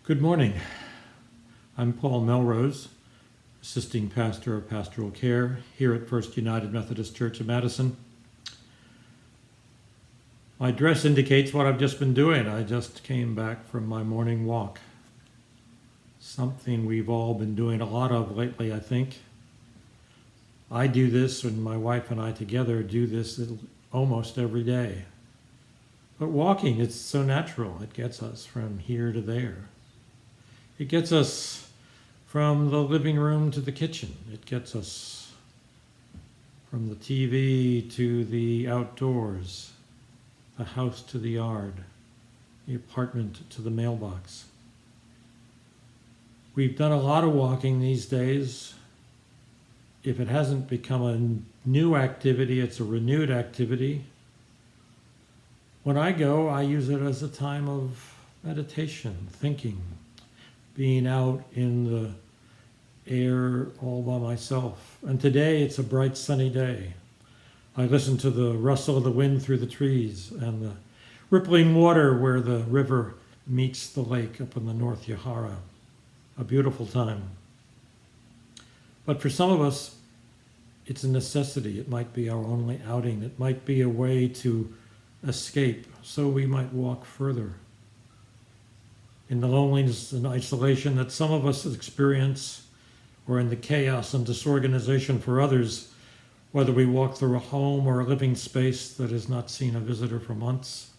Good morning. I'm Paul Melrose, assisting pastor of pastoral care here at First United Methodist Church of Madison. My dress indicates what I've just been doing. I just came back from my morning walk. Something we've all been doing a lot of lately, I think. I do this, and my wife and I together do this almost every day. But walking, it's so natural. It gets us from here to there. It gets us from the living room to the kitchen. It gets us from the TV to the outdoors, the house to the yard, the apartment to the mailbox. We've done a lot of walking these days. If it hasn't become a new activity, it's a renewed activity. When I go, I use it as a time of meditation, thinking, being out in the air all by myself. And today it's a bright sunny day. I listen to the rustle of the wind through the trees and the rippling water where the river meets the lake up in the North Yahara. A beautiful time. But for some of us, it's a necessity. It might be our only outing. It might be a way to escape, so we might walk further. In the loneliness and isolation that some of us experience, or in the chaos and disorganization for others, whether we walk through a home or a living space that has not seen a visitor for months,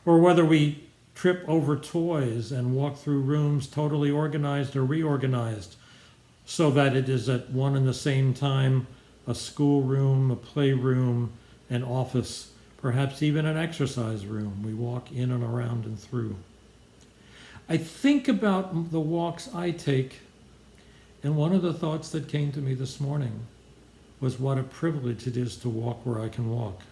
or whether we trip over toys and walk through rooms totally organized or reorganized, so that it is at one and the same time a schoolroom, a playroom, an office, perhaps even an exercise room. We walk in and around and through. I think about the walks I take, and one of the thoughts that came to me this morning was what a privilege it is to walk where I can walk.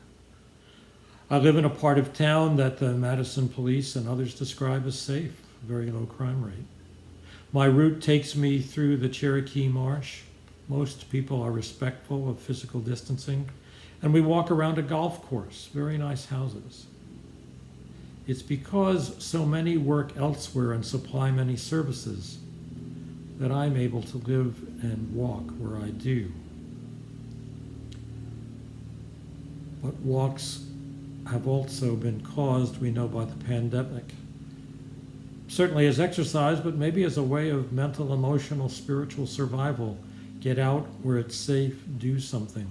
I live in a part of town that the Madison police and others describe as safe, very low crime rate. My route takes me through the Cherokee Marsh. Most people are respectful of physical distancing, and we walk around a golf course, very nice houses. It's because so many work elsewhere and supply many services that I'm able to live and walk where I do. But walks have also been caused, we know, by the pandemic. Certainly as exercise, but maybe as a way of mental, emotional, spiritual survival. Get out where it's safe, do something.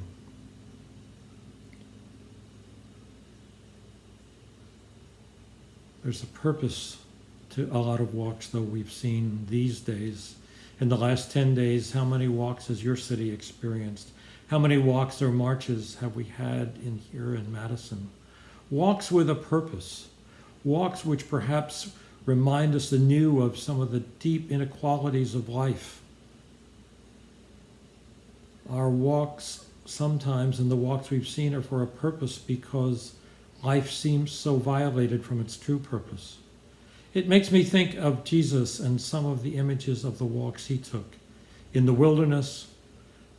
There's a purpose to a lot of walks, though, we've seen these days. In the last 10 days, how many walks has your city experienced? How many walks or marches have we had here in Madison? Walks with a purpose. Walks which perhaps remind us anew of some of the deep inequalities of life. Our walks sometimes, and the walks we've seen, are for a purpose because life seems so violated from its true purpose. It makes me think of Jesus and some of the images of the walks he took. In the wilderness,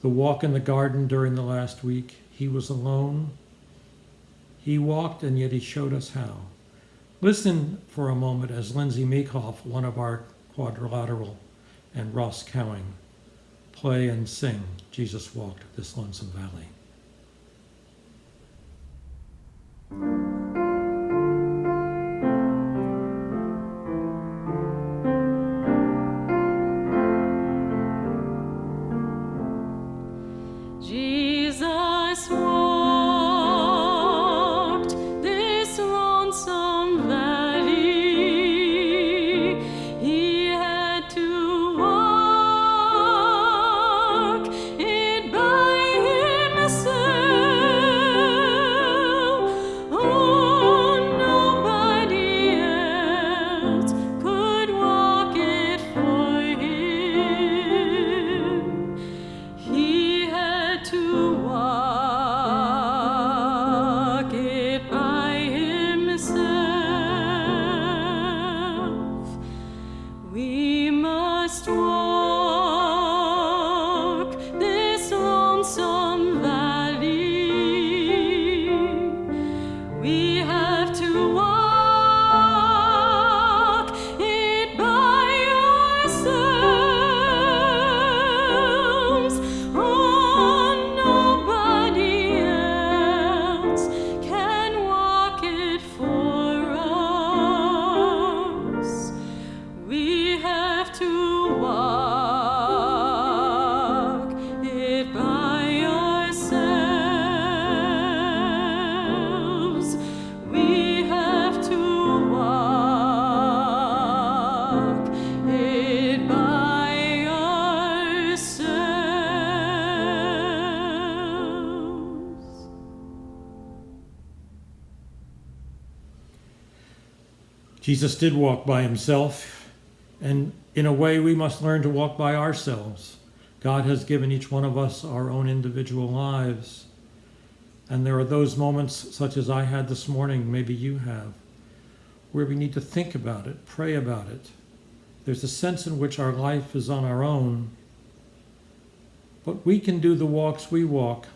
the walk in the garden during the last week, he was alone. He walked, and yet he showed us how. Listen for a moment as Lindsey Meekhof, one of our quadrilateral, and Ross Cowing play and sing Jesus Walked This Lonesome Valley. Jesus walked this lonesome valley. He had to walk it by himself. Oh, Jesus did walk by himself, and in a way we must learn to walk by ourselves. God has given each one of us our own individual lives, and there are those moments, such as I had this morning, maybe you have, where we need to think about it, pray about it. There's a sense in which our life is on our own, but we can do the walks we walk,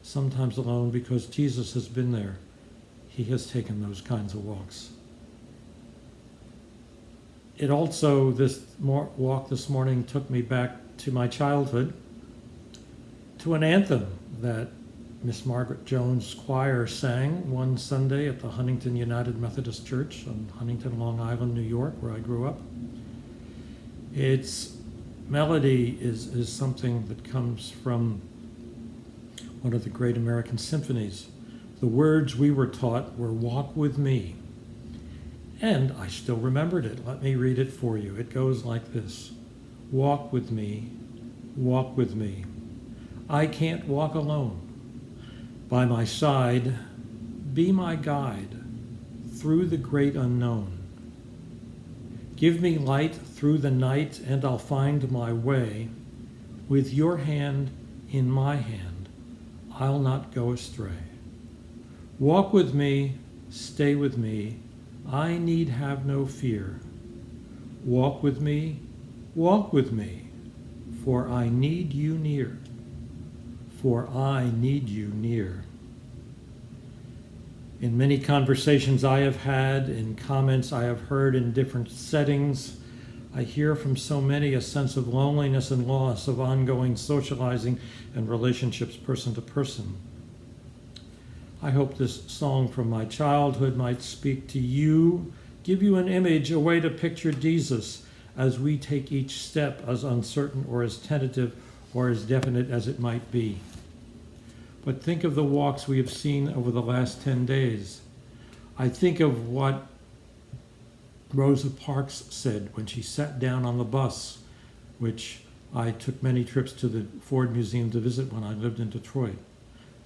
sometimes alone, because Jesus has been there. He has taken those kinds of walks. It also, this walk this morning took me back to my childhood, to an anthem that Miss Margaret Jones' choir sang one Sunday at the Huntington United Methodist Church on Huntington, Long Island, New York, where I grew up. Its melody is something that comes from one of the great American symphonies. The words we were taught were "Walk with me." And I still remembered it. Let me read it for you. It goes like this. Walk with me, walk with me. I can't walk alone. By my side, be my guide through the great unknown. Give me light through the night, and I'll find my way. With your hand in my hand, I'll not go astray. Walk with me, stay with me. I need have no fear. Walk with me, for I need you near. For I need you near. In many conversations I have had, in comments I have heard in different settings, I hear from so many a sense of loneliness and loss, of ongoing socializing and relationships person to person. I hope this song from my childhood might speak to you, give you an image, a way to picture Jesus as we take each step, as uncertain or as tentative or as definite as it might be. But think of the walks we have seen over the last 10 days. I think of what Rosa Parks said when she sat down on the bus, which I took many trips to the Ford Museum to visit when I lived in Detroit.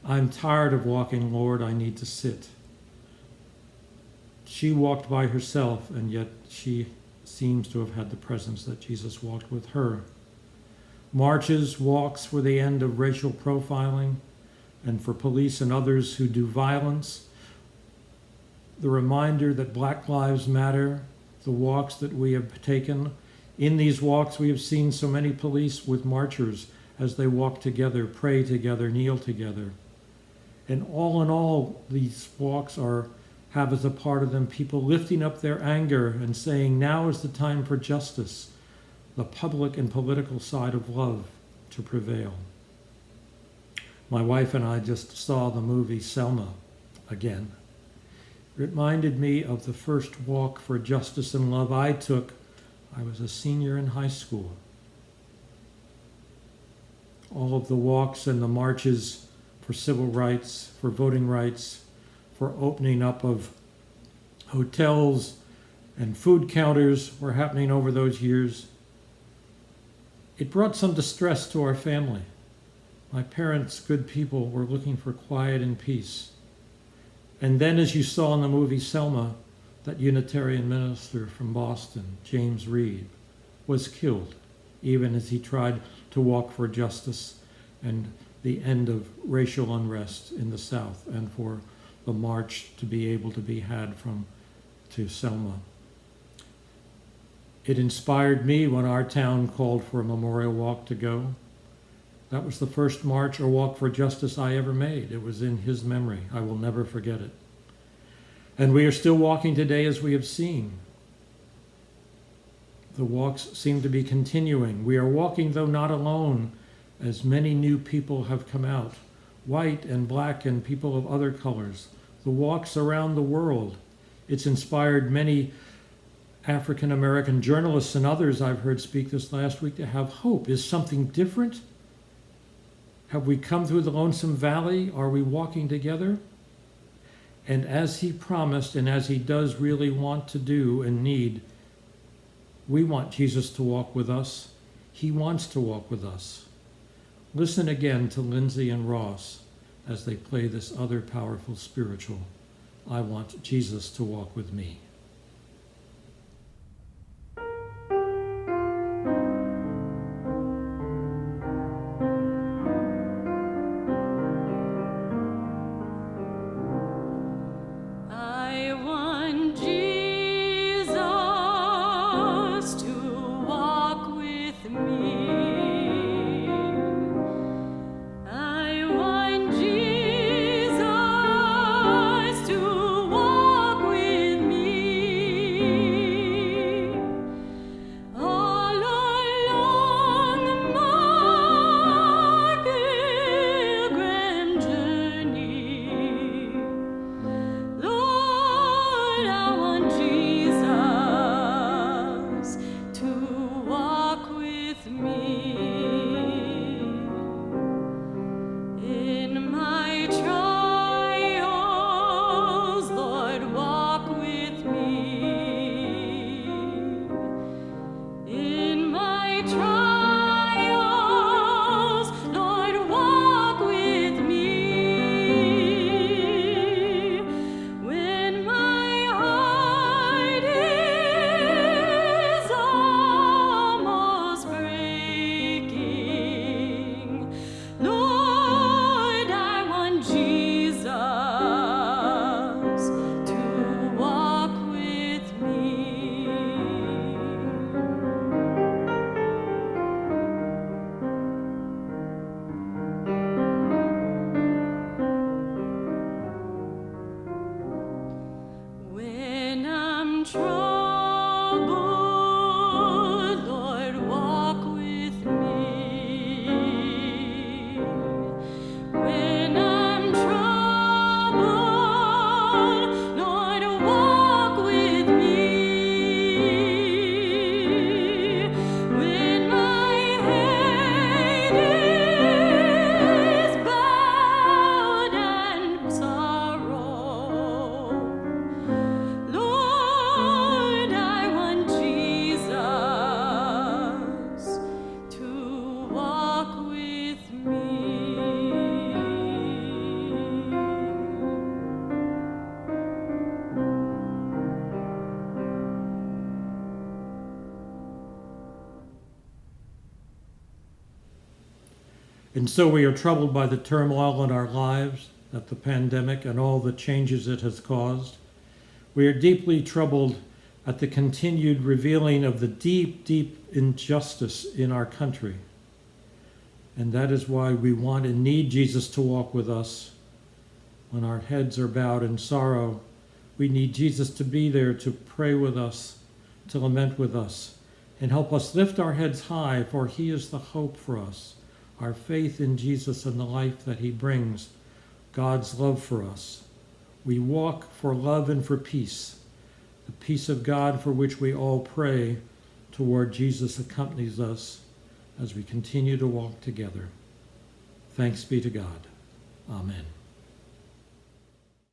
I'm tired of walking, Lord, I need to sit. She walked by herself, and yet she seems to have had the presence that Jesus walked with her. Marches, walks for the end of racial profiling, and for police and others who do violence. The reminder that Black Lives Matter, the walks that we have taken. In these walks, we have seen so many police with marchers as they walk together, pray together, kneel together. And all in all, these walks have as a part of them people lifting up their anger and saying, now is the time for justice, the public and political side of love to prevail. My wife and I just saw the movie Selma again. It reminded me of the first walk for justice and love I took. I was a senior in high school. All of the walks and the marches for civil rights, for voting rights, for opening up of hotels and food counters were happening over those years. It brought some distress to our family. My parents, good people, were looking for quiet and peace. And then, as you saw in the movie Selma, that Unitarian minister from Boston, James Reed, was killed, even as he tried to walk for justice and the end of racial unrest in the South, and for the march to be able to be had to Selma. It inspired me when our town called for a memorial walk to go. That was the first march or walk for justice I ever made. It was in his memory. I will never forget it. And we are still walking today, as we have seen. The walks seem to be continuing. We are walking, though not alone, as many new people have come out, white and black and people of other colors. The walks around the world. It's inspired many African American journalists and others I've heard speak this last week to have hope. Is something different? Have we come through the lonesome valley? Are we walking together? And as he promised, and as he does really want to do and need, we want Jesus to walk with us. He wants to walk with us. Listen again to Lindsey and Ross as they play this other powerful spiritual, I Want Jesus to Walk with Me. And so we are troubled by the turmoil in our lives that the pandemic and all the changes it has caused. We are deeply troubled at the continued revealing of the deep, deep injustice in our country. And that is why we want and need Jesus to walk with us. When our heads are bowed in sorrow, we need Jesus to be there to pray with us, to lament with us, and help us lift our heads high, for he is the hope for us, our faith in Jesus and the life that he brings, God's love for us. We walk for love and for peace. The peace of God for which we all pray toward Jesus accompanies us as we continue to walk together. Thanks be to God. Amen.